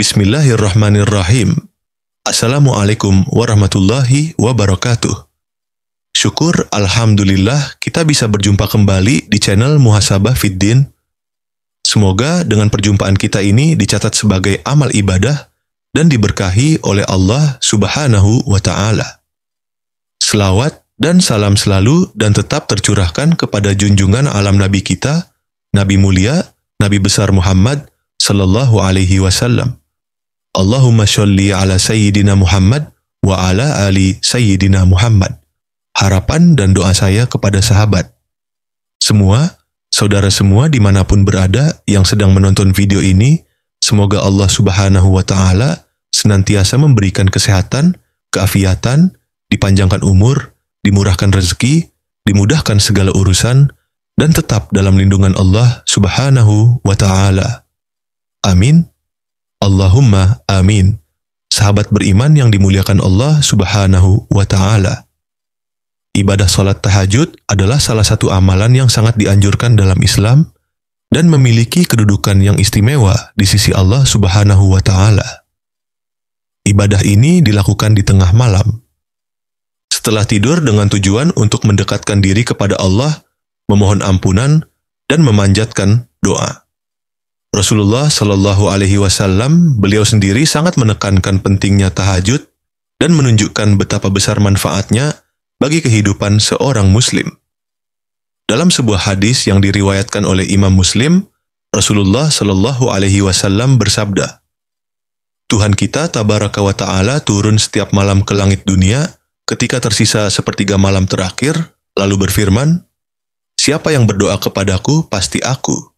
Bismillahirrahmanirrahim. Assalamualaikum warahmatullahi wabarakatuh. Syukur Alhamdulillah kita bisa berjumpa kembali di channel Muhasabah Fiddin. Semoga dengan perjumpaan kita ini dicatat sebagai amal ibadah dan diberkahi oleh Allah Subhanahu wa Ta'ala. Selawat dan salam selalu dan tetap tercurahkan kepada junjungan alam Nabi kita, Nabi mulia, Nabi besar Muhammad sallallahu alaihi wasallam. Allahumma sholli ala Sayyidina Muhammad wa ala ali Sayyidina Muhammad. Harapan dan doa saya kepada sahabat semua, saudara semua dimanapun berada yang sedang menonton video ini, semoga Allah Subhanahu wa Ta'ala senantiasa memberikan kesehatan, keafiatan, dipanjangkan umur, dimurahkan rezeki, dimudahkan segala urusan, dan tetap dalam lindungan Allah Subhanahu wa Ta'ala. Amin. Allahumma amin. Sahabat beriman yang dimuliakan Allah Subhanahu wa Ta'ala. Ibadah salat tahajud adalah salah satu amalan yang sangat dianjurkan dalam Islam dan memiliki kedudukan yang istimewa di sisi Allah Subhanahu wa Ta'ala. Ibadah ini dilakukan di tengah malam. Setelah tidur dengan tujuan untuk mendekatkan diri kepada Allah, memohon ampunan, dan memanjatkan doa. Rasulullah Shallallahu Alaihi Wasallam beliau sendiri sangat menekankan pentingnya tahajud dan menunjukkan betapa besar manfaatnya bagi kehidupan seorang Muslim. Dalam sebuah hadis yang diriwayatkan oleh Imam Muslim, Rasulullah Shallallahu Alaihi Wasallam bersabda, Tuhan kita Tabaraka wa Ta'ala turun setiap malam ke langit dunia ketika tersisa sepertiga malam terakhir, lalu berfirman, Siapa yang berdoa kepadaku, pasti aku.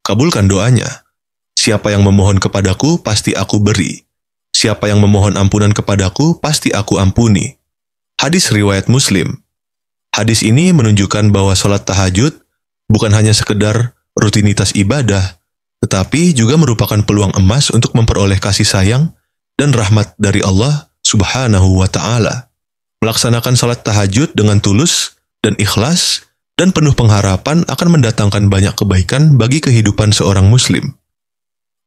Kabulkan doanya. Siapa yang memohon kepadaku, pasti aku beri. Siapa yang memohon ampunan kepadaku, pasti aku ampuni. Hadis riwayat Muslim. Hadis ini menunjukkan bahwa sholat tahajud bukan hanya sekedar rutinitas ibadah, tetapi juga merupakan peluang emas untuk memperoleh kasih sayang dan rahmat dari Allah Subhanahu wa Ta'ala. Melaksanakan sholat tahajud dengan tulus dan ikhlas dan penuh pengharapan akan mendatangkan banyak kebaikan bagi kehidupan seorang Muslim.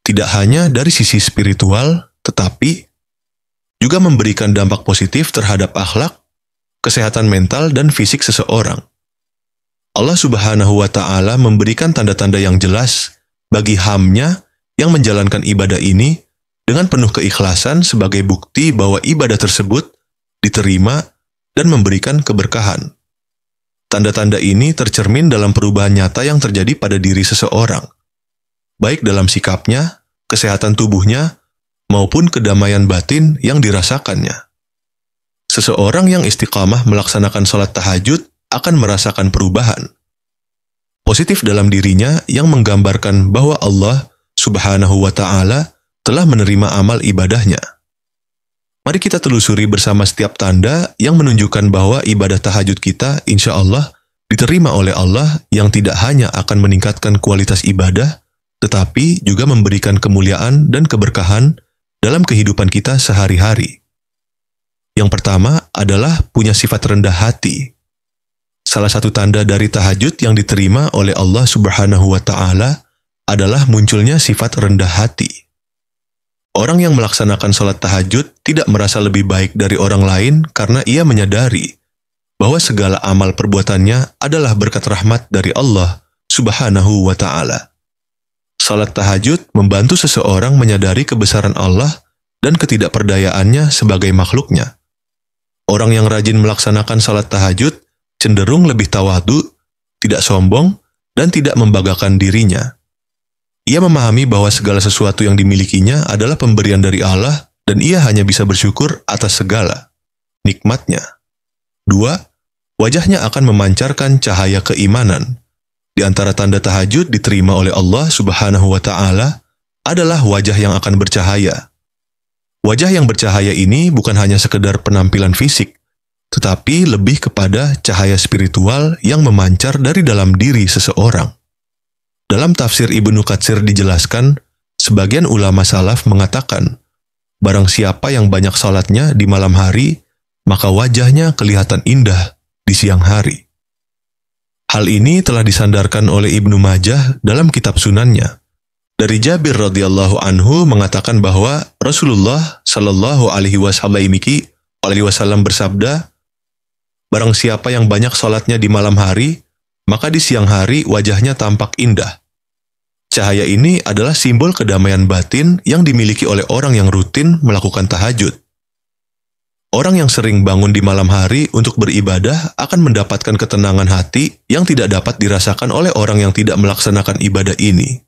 Tidak hanya dari sisi spiritual, tetapi juga memberikan dampak positif terhadap akhlak, kesehatan mental, dan fisik seseorang. Allah Subhanahu wa Ta'ala memberikan tanda-tanda yang jelas bagi hamba-Nya yang menjalankan ibadah ini dengan penuh keikhlasan sebagai bukti bahwa ibadah tersebut diterima dan memberikan keberkahan. Tanda-tanda ini tercermin dalam perubahan nyata yang terjadi pada diri seseorang, baik dalam sikapnya, kesehatan tubuhnya, maupun kedamaian batin yang dirasakannya. Seseorang yang istiqamah melaksanakan sholat tahajud akan merasakan perubahan positif dalam dirinya yang menggambarkan bahwa Allah Subhanahu wa Ta'ala telah menerima amal ibadahnya. Mari kita telusuri bersama setiap tanda yang menunjukkan bahwa ibadah tahajud kita insya Allah diterima oleh Allah yang tidak hanya akan meningkatkan kualitas ibadah, tetapi juga memberikan kemuliaan dan keberkahan dalam kehidupan kita sehari-hari. Yang pertama adalah punya sifat rendah hati. Salah satu tanda dari tahajud yang diterima oleh Allah Subhanahu wa Ta'ala adalah munculnya sifat rendah hati. Orang yang melaksanakan sholat tahajud tidak merasa lebih baik dari orang lain karena ia menyadari bahwa segala amal perbuatannya adalah berkat rahmat dari Allah Subhanahu wa Ta'ala. Sholat tahajud membantu seseorang menyadari kebesaran Allah dan ketidakperdayaannya sebagai makhluknya. Orang yang rajin melaksanakan sholat tahajud cenderung lebih tawadu, tidak sombong, dan tidak membanggakan dirinya. Ia memahami bahwa segala sesuatu yang dimilikinya adalah pemberian dari Allah dan ia hanya bisa bersyukur atas segala nikmatnya. 2. Wajahnya akan memancarkan cahaya keimanan. Di antara tanda tahajud diterima oleh Allah Subhanahu wa Ta'ala adalah wajah yang akan bercahaya. Wajah yang bercahaya ini bukan hanya sekedar penampilan fisik, tetapi lebih kepada cahaya spiritual yang memancar dari dalam diri seseorang. Dalam tafsir Ibnu Katsir dijelaskan, sebagian ulama salaf mengatakan, barang siapa yang banyak salatnya di malam hari, maka wajahnya kelihatan indah di siang hari. Hal ini telah disandarkan oleh Ibnu Majah dalam kitab sunannya. Dari Jabir radhiyallahu anhu mengatakan bahwa Rasulullah shallallahu alaihi wasallam bersabda, "Barang siapa yang banyak sholatnya di malam hari, maka di siang hari wajahnya tampak indah." Cahaya ini adalah simbol kedamaian batin yang dimiliki oleh orang yang rutin melakukan tahajud. Orang yang sering bangun di malam hari untuk beribadah akan mendapatkan ketenangan hati yang tidak dapat dirasakan oleh orang yang tidak melaksanakan ibadah ini.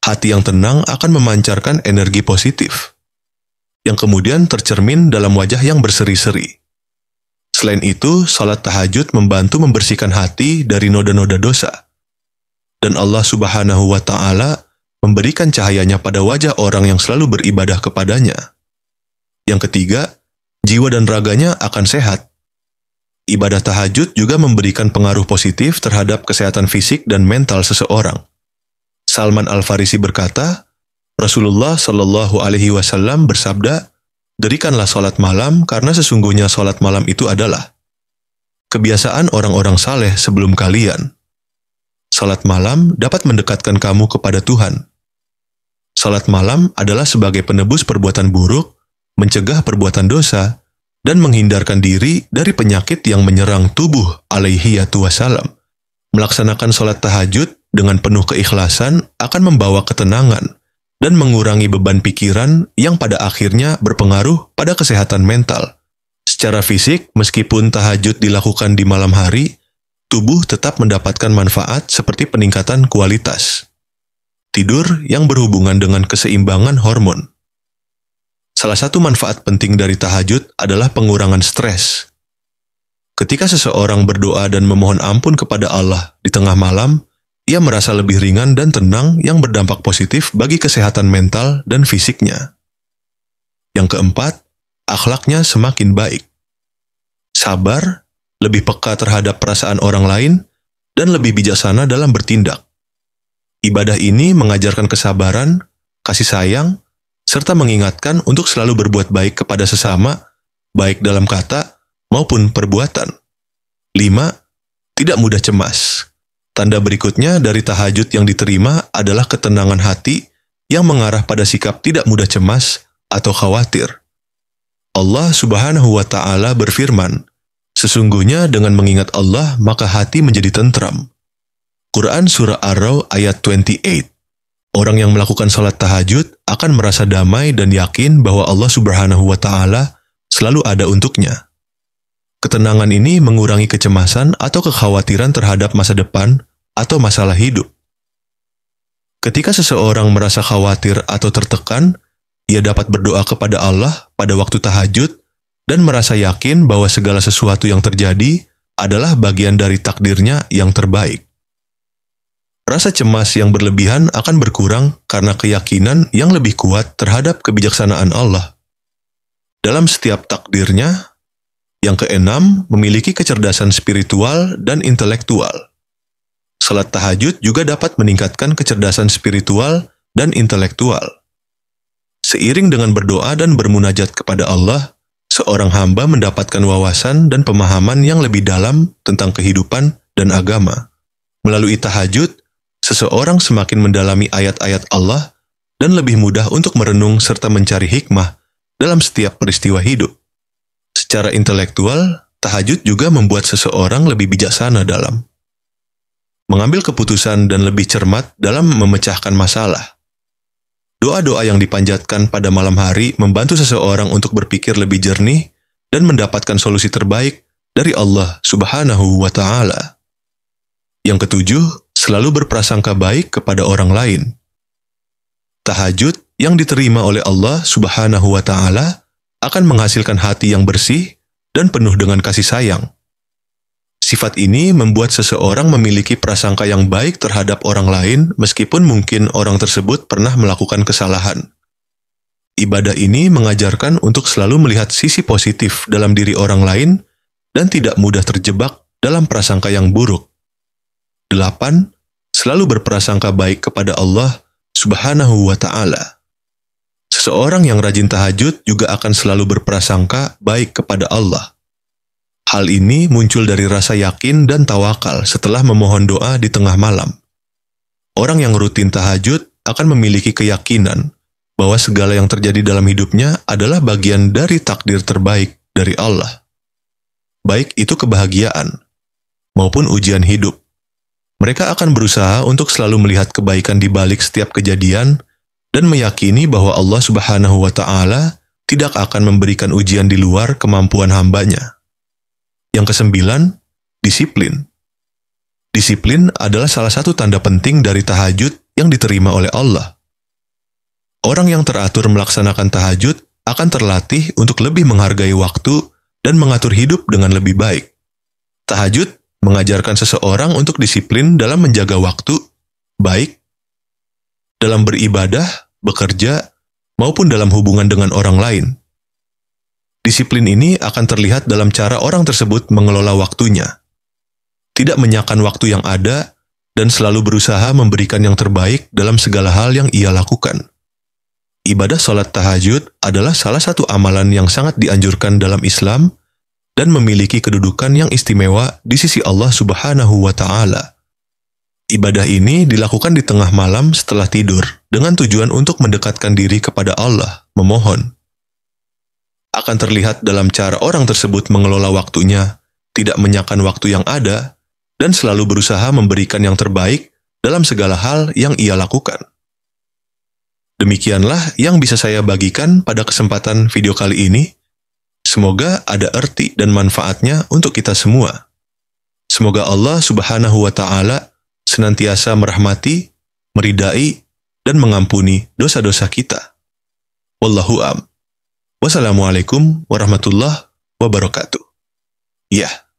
Hati yang tenang akan memancarkan energi positif, yang kemudian tercermin dalam wajah yang berseri-seri. Selain itu, salat tahajud membantu membersihkan hati dari noda-noda dosa. Dan Allah Subhanahu wa Ta'ala memberikan cahayanya pada wajah orang yang selalu beribadah kepadanya. Yang ketiga, jiwa dan raganya akan sehat. Ibadah tahajud juga memberikan pengaruh positif terhadap kesehatan fisik dan mental seseorang. Salman Al-Farisi berkata, Rasulullah Shallallahu Alaihi Wasallam bersabda, "Dirikanlah sholat malam karena sesungguhnya sholat malam itu adalah kebiasaan orang-orang saleh sebelum kalian. Sholat malam dapat mendekatkan kamu kepada Tuhan. Sholat malam adalah sebagai penebus perbuatan buruk, mencegah perbuatan dosa, dan menghindarkan diri dari penyakit yang menyerang tubuh alaihi wassalam. Melaksanakan sholat tahajud dengan penuh keikhlasan akan membawa ketenangan dan mengurangi beban pikiran yang pada akhirnya berpengaruh pada kesehatan mental. Secara fisik, meskipun tahajud dilakukan di malam hari, tubuh tetap mendapatkan manfaat seperti peningkatan kualitas tidur yang berhubungan dengan keseimbangan hormon. Salah satu manfaat penting dari tahajud adalah pengurangan stres. Ketika seseorang berdoa dan memohon ampun kepada Allah di tengah malam, ia merasa lebih ringan dan tenang yang berdampak positif bagi kesehatan mental dan fisiknya. Yang keempat, akhlaknya semakin baik. Sabar, lebih peka terhadap perasaan orang lain, dan lebih bijaksana dalam bertindak. Ibadah ini mengajarkan kesabaran, kasih sayang, serta mengingatkan untuk selalu berbuat baik kepada sesama, baik dalam kata maupun perbuatan. 5. Tidak mudah cemas. Tanda berikutnya dari tahajud yang diterima adalah ketenangan hati yang mengarah pada sikap tidak mudah cemas atau khawatir. Allah Subhanahu wa Ta'ala berfirman, "Sesungguhnya dengan mengingat Allah maka hati menjadi tentram." Quran Surah Ar-Ra'd ayat 28. Orang yang melakukan salat tahajud akan merasa damai dan yakin bahwa Allah Subhanahu wa Ta'ala selalu ada untuknya. Ketenangan ini mengurangi kecemasan atau kekhawatiran terhadap masa depan atau masalah hidup. Ketika seseorang merasa khawatir atau tertekan, ia dapat berdoa kepada Allah pada waktu tahajud dan merasa yakin bahwa segala sesuatu yang terjadi adalah bagian dari takdirnya yang terbaik. Rasa cemas yang berlebihan akan berkurang karena keyakinan yang lebih kuat terhadap kebijaksanaan Allah dalam setiap takdirnya. Yang keenam, memiliki kecerdasan spiritual dan intelektual. Salat tahajud juga dapat meningkatkan kecerdasan spiritual dan intelektual. Seiring dengan berdoa dan bermunajat kepada Allah, seorang hamba mendapatkan wawasan dan pemahaman yang lebih dalam tentang kehidupan dan agama. Melalui tahajud, seseorang semakin mendalami ayat-ayat Allah dan lebih mudah untuk merenung serta mencari hikmah dalam setiap peristiwa hidup. Secara intelektual, tahajud juga membuat seseorang lebih bijaksana dalam mengambil keputusan dan lebih cermat dalam memecahkan masalah. Doa-doa yang dipanjatkan pada malam hari membantu seseorang untuk berpikir lebih jernih dan mendapatkan solusi terbaik dari Allah Subhanahu wa Ta'ala. Yang ketujuh, selalu berprasangka baik kepada orang lain. Tahajud yang diterima oleh Allah Subhanahu wa Ta'ala akan menghasilkan hati yang bersih dan penuh dengan kasih sayang. Sifat ini membuat seseorang memiliki prasangka yang baik terhadap orang lain meskipun mungkin orang tersebut pernah melakukan kesalahan. Ibadah ini mengajarkan untuk selalu melihat sisi positif dalam diri orang lain dan tidak mudah terjebak dalam prasangka yang buruk. 8. Selalu berprasangka baik kepada Allah Subhanahu wa Ta'ala. Seseorang yang rajin tahajud juga akan selalu berprasangka baik kepada Allah. Hal ini muncul dari rasa yakin dan tawakal setelah memohon doa di tengah malam. Orang yang rutin tahajud akan memiliki keyakinan bahwa segala yang terjadi dalam hidupnya adalah bagian dari takdir terbaik dari Allah. Baik itu kebahagiaan maupun ujian hidup. Mereka akan berusaha untuk selalu melihat kebaikan di balik setiap kejadian dan meyakini bahwa Allah Subhanahu wa Ta'ala tidak akan memberikan ujian di luar kemampuan hambanya. Yang kesembilan, disiplin. Disiplin adalah salah satu tanda penting dari tahajud yang diterima oleh Allah. Orang yang teratur melaksanakan tahajud akan terlatih untuk lebih menghargai waktu dan mengatur hidup dengan lebih baik. Tahajud mengajarkan seseorang untuk disiplin dalam menjaga waktu, baik dalam beribadah, bekerja, maupun dalam hubungan dengan orang lain. Disiplin ini akan terlihat dalam cara orang tersebut mengelola waktunya. Tidak menyiapkan waktu yang ada dan selalu berusaha memberikan yang terbaik dalam segala hal yang ia lakukan. Ibadah sholat tahajud adalah salah satu amalan yang sangat dianjurkan dalam Islam dan memiliki kedudukan yang istimewa di sisi Allah Subhanahu wa Ta'ala. Ibadah ini dilakukan di tengah malam setelah tidur dengan tujuan untuk mendekatkan diri kepada Allah, memohon. Akan terlihat dalam cara orang tersebut mengelola waktunya, tidak menyiapkan waktu yang ada, dan selalu berusaha memberikan yang terbaik dalam segala hal yang ia lakukan. Demikianlah yang bisa saya bagikan pada kesempatan video kali ini. Semoga ada arti dan manfaatnya untuk kita semua. Semoga Allah Subhanahu wa Ta'ala senantiasa merahmati, meridai, dan mengampuni dosa-dosa kita. Wallahu a'lam. Wassalamualaikum warahmatullahi wabarakatuh. Ya.